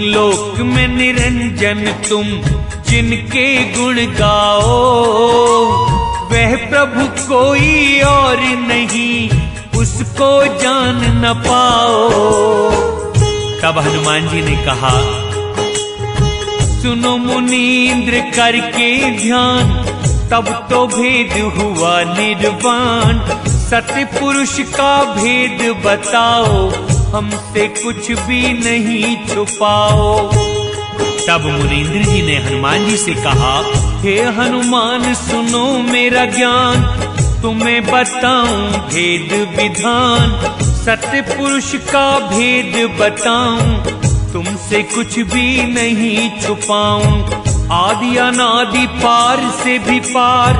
लोक में निरंजन तुम जिनके गुण गाओ, वह प्रभु कोई और नहीं, उसको जान न पाओ। तब हनुमान जी ने कहा, सुनो मुनींद्र करके ध्यान, तब तो भेद हुआ निर्वाण। सत्य पुरुष का भेद बताओ, हमसे कुछ भी नहीं छुपाओ। तब मुनींद्र जी ने हनुमान जी से कहा, हे हनुमान सुनो मेरा ज्ञान, तुम्हें बताऊं भेद विधान। सत्य पुरुष का भेद बताऊं, तुमसे कुछ भी नहीं छुपाऊं। आदि अनादि पार से भी पार,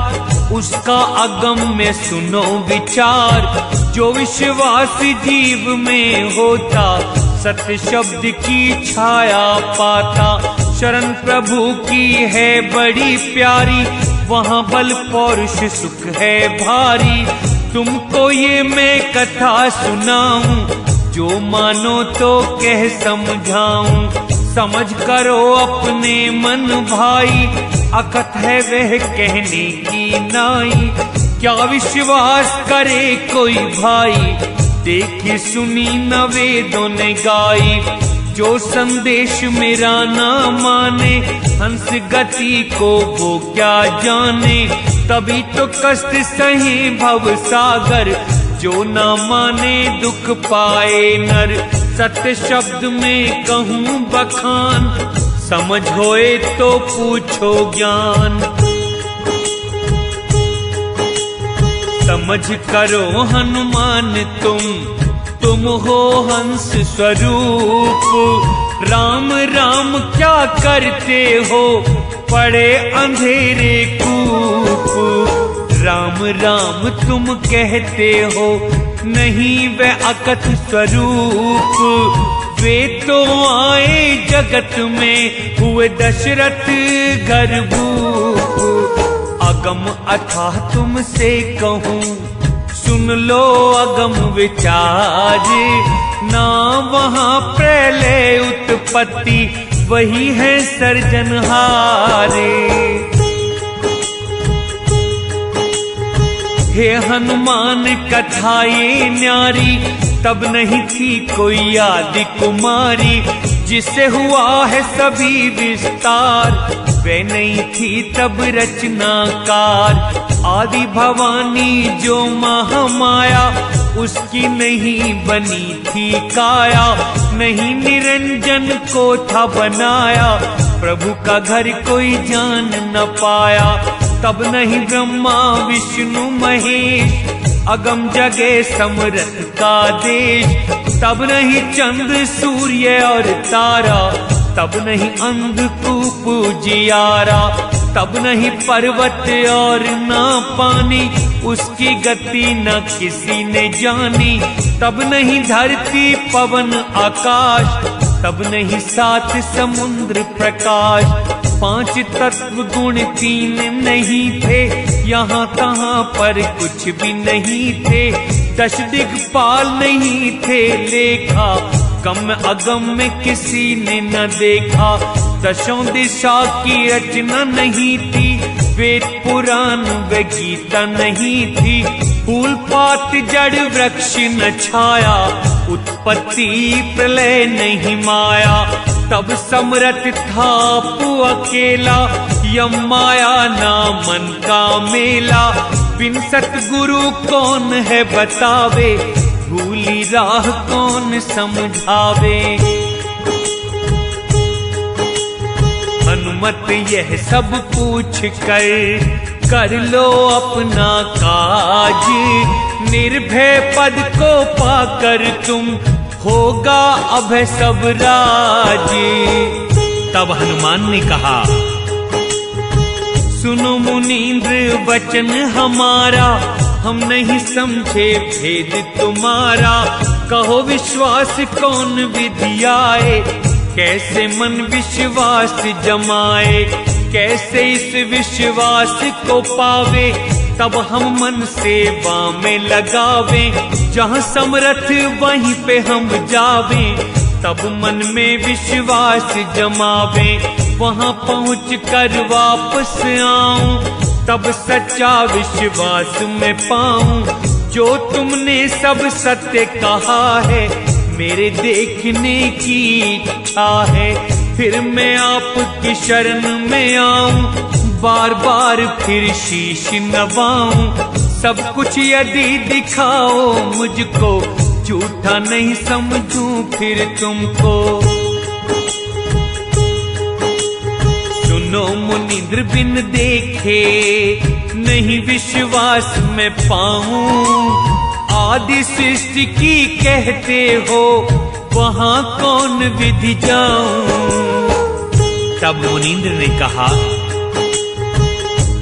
उसका अगम में सुनो विचार। जो विश्वास जीव में होता, सत्य शब्द की छाया पाता। शरण प्रभु की है बड़ी प्यारी, वहाँ बल पौरुष सुख है भारी। तुमको ये मैं कथा सुनाऊं, जो मानो तो कह समझाऊं। समझ करो अपने मन भाई, अकथ है वह कहने की नाई। क्या विश्वास करे कोई भाई, देखी सुनी न वेदों ने गाई। जो संदेश मेरा ना माने, हंस गति को वो क्या जाने। तभी तो कष्ट सहे भव सागर, जो ना माने दुख पाए नर। सत्य शब्द में कहूँ बखान, समझ होए तो पूछो ज्ञान। समझ करो हनुमान तुम हो हंस स्वरूप। राम राम क्या करते हो, पड़े अंधेरे कूप। राम राम तुम कहते हो, नहीं वह अकथ स्वरूप। वे तो आए जगत में, हुए दशरथ गर्भूप। अगम अथाह तुमसे कहूँ, सुन लो अगम विचार। ना वहाँ प्रलय उत्पत्ति, वही है सर्जनहारे। हे हनुमान कथा ये न्यारी, तब नहीं थी कोई आदि कुमारी। जिससे हुआ है सभी विस्तार, वे नहीं थी तब रचनाकार। आदि भवानी जो महामाया, उसकी नहीं बनी थी काया। नहीं निरंजन को था बनाया, प्रभु का घर कोई जान न पाया। तब नहीं ब्रह्मा विष्णु महेश, अगम जगे समरथ का देश। तब नहीं चंद्र सूर्य और तारा, तब नहीं अंधकूप जियारा। तब नहीं पर्वत और ना पानी, उसकी गति न किसी ने जानी। तब नहीं धरती पवन आकाश, तब नहीं सात समुद्र प्रकाश। पांच तत्व गुण तीन नहीं थे, यहाँ तहाँ पर कुछ भी नहीं थे। दश दिक्पाल नहीं थे लेखा, कम अगम में किसी ने न देखा। दशों दिशा की रचना नहीं थी, वेद पुराण व गीता नहीं थी। फूल पात जड़ वृक्ष न छाया, उत्पत्ति प्रलय नहीं माया। तब समरथ था पु अकेला, यम माया ना मन का मेला। बिन सतगुरु कौन है बतावे, भूली राह कौन समझावे। हनुमत यह सब पूछ कर लो अपना काज। निर्भय पद को पाकर तुम, होगा अभय सब राज। तब हनुमान ने कहा, सुनो मुनींद्र वचन हमारा, हम नहीं समझे भेद तुम्हारा। कहो विश्वास कौन विधि आए, कैसे मन विश्वास जमाए। कैसे इस विश्वास को पावे, तब हम मन सेवा में लगावे। जहाँ समरथ वहीं पे हम जावे, तब मन में विश्वास जमावे, वहां पहुँच कर वापस आऊं, तब सच्चा विश्वास में पाऊं। जो तुमने सब सत्य कहा है, मेरे देखने की इच्छा है, फिर मैं आपकी शरण में आऊं, बार बार फिर शीश नवाऊं। सब कुछ यदि दिखाओ मुझको, झूठा नहीं समझूं फिर तुमको। सुनो मुनींद्र, बिन देखे नहीं विश्वास में पाऊं, आदि सृष्टि की कहते हो, वहां कौन विधि जाऊं। तब मुनींद्र ने कहा,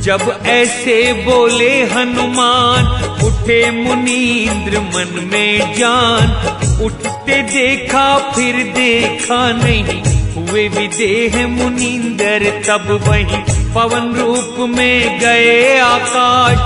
जब ऐसे बोले हनुमान, उठे मुनींद्र मन में जान। उठते देखा फिर देखा नहीं, हुए विदेह मुनींद्र तब वहीं, पवन रूप में गए आकाश,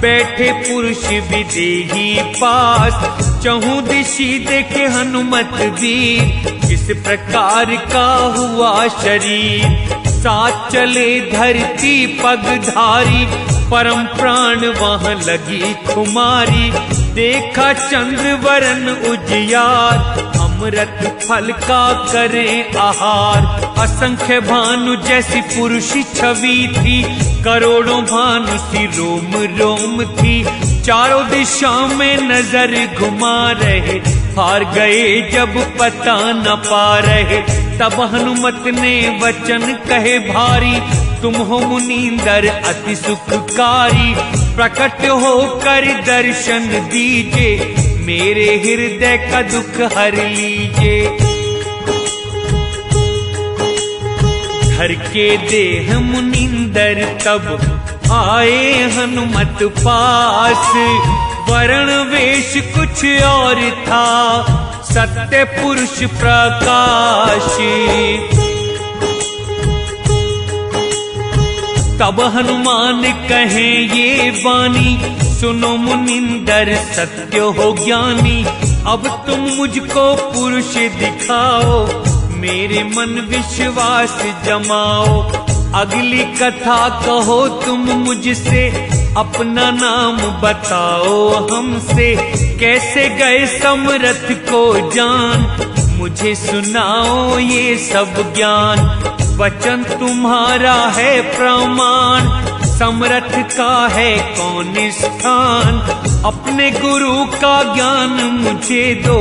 बैठे पुरुष विदेही पास। चहु दिशि देखे हनुमत वीर, किस प्रकार का हुआ शरीर। साथ चले धरती पगधारी, परम प्राण वहां लगी खुमारी। देखा चंद्र वरण उजियार, अमृत फल का करें आहार। असंख्य भानु जैसी पुरुष छवि थी, करोड़ों भानु सी रोम रोम थी। चारों दिशा में नजर घुमा रहे, हार गए जब पता न पा रहे। तब हनुमत ने वचन कहे भारी, तुम हो मुनींद्र अति सुखकारी। प्रकट होकर दर्शन दीजे, मेरे हृदय का दुख हर लीजे। घर के देह मुनींद्र तब आए हनुमत पास। वर्ण वेश कुछ और था, सत्य पुरुष प्रकाश। तब हनुमान कहे ये वाणी, सुनो मुनींद्र सत्य हो ज्ञानी। अब तुम मुझको पुरुष दिखाओ, मेरे मन विश्वास जमाओ। अगली कथा कहो तुम मुझसे, अपना नाम बताओ हमसे। कैसे गए समरथ को जान, मुझे सुनाओ ये सब ज्ञान। वचन तुम्हारा है प्रमाण, समरथ का है कौन स्थान। अपने गुरु का ज्ञान मुझे दो,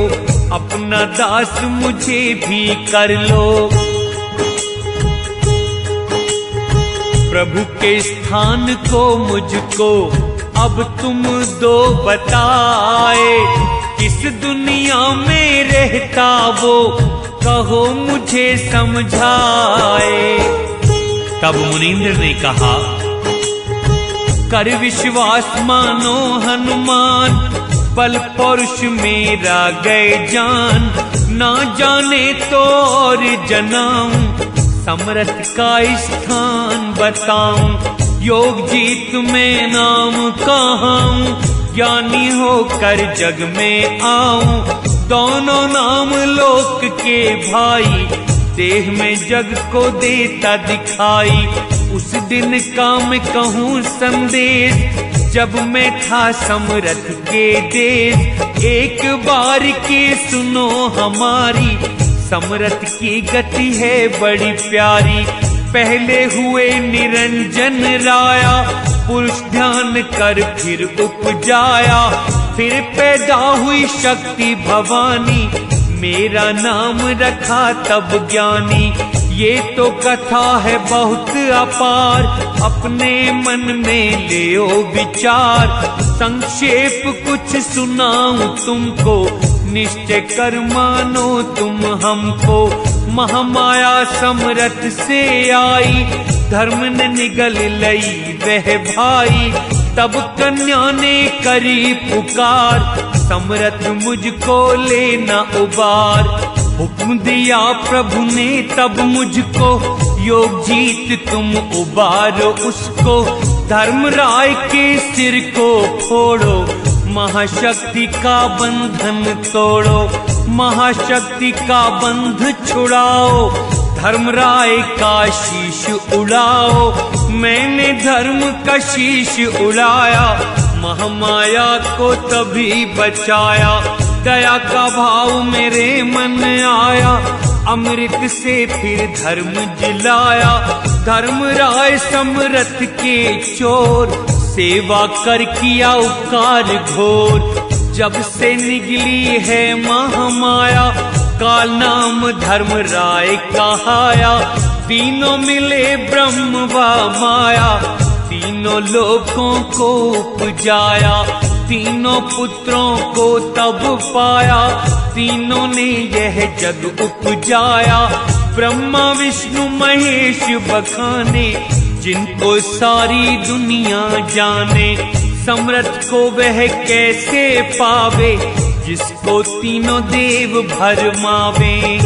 अपना दास मुझे भी कर लो। प्रभु के स्थान को मुझको अब तुम दो बताए। किस दुनिया में रहता वो, कहो मुझे समझाए। तब मुनींद्र ने कहा, कर विश्वास मानो हनुमान। बल पौरुष मेरा गए जान, ना जाने तो और जनाऊं। समरथ का स्थान बताऊं, योग जीत में नाम कहाऊं। ज्ञानी होकर जग में आऊं, दोनों नाम लोक के भाई। देह में जग को देता दिखाई, उस दिन का मैं कहूँ संदेश। जब मैं था समरथ के देश, एक बार की सुनो हमारी। समरथ की गति है बड़ी प्यारी, पहले हुए निरंजन राया। पुरुष ध्यान कर फिर उपजाया, फिर पैदा हुई शक्ति भवानी। मेरा नाम रखा तब ज्ञानी, ये तो कथा है बहुत अपार। अपने मन में लेओ विचार, संक्षेप कुछ सुनाऊं तुमको। निश्चय कर मानो तुम हमको। महामाया समरथ से आई, धर्म ने निगल लई वह भाई। तब कन्या ने करी पुकार, समरथ मुझको लेना उबार। हुक्म दिया प्रभु ने तब मुझको, योग जीत तुम उबारो उसको। धर्मराय के सिर को फोड़ो, महाशक्ति का बंधन तोड़ो। महाशक्ति का बंध छुड़ाओ, धर्मराय का शीश उड़ाओ। मैंने धर्म का शीश उड़ाया, महामाया को तभी बचाया। दया का भाव मेरे मन आया, अमृत से फिर धर्म जिलाया। धर्मराय समरथ के चोर, सेवा कर किया उपकार घोर। जब से निकली है महामाया, काल नाम धर्मराय कहाया। तीनों मिले ब्रह्म व माया, तीनों लोकों को उपजाया। तीनों पुत्रों को तब पाया, तीनों ने यह जग उपजाया। ब्रह्मा विष्णु महेश बखाने, जिनको सारी दुनिया जाने। समरथ को वह कैसे पावे, जिसको तीनों देव भरमावे।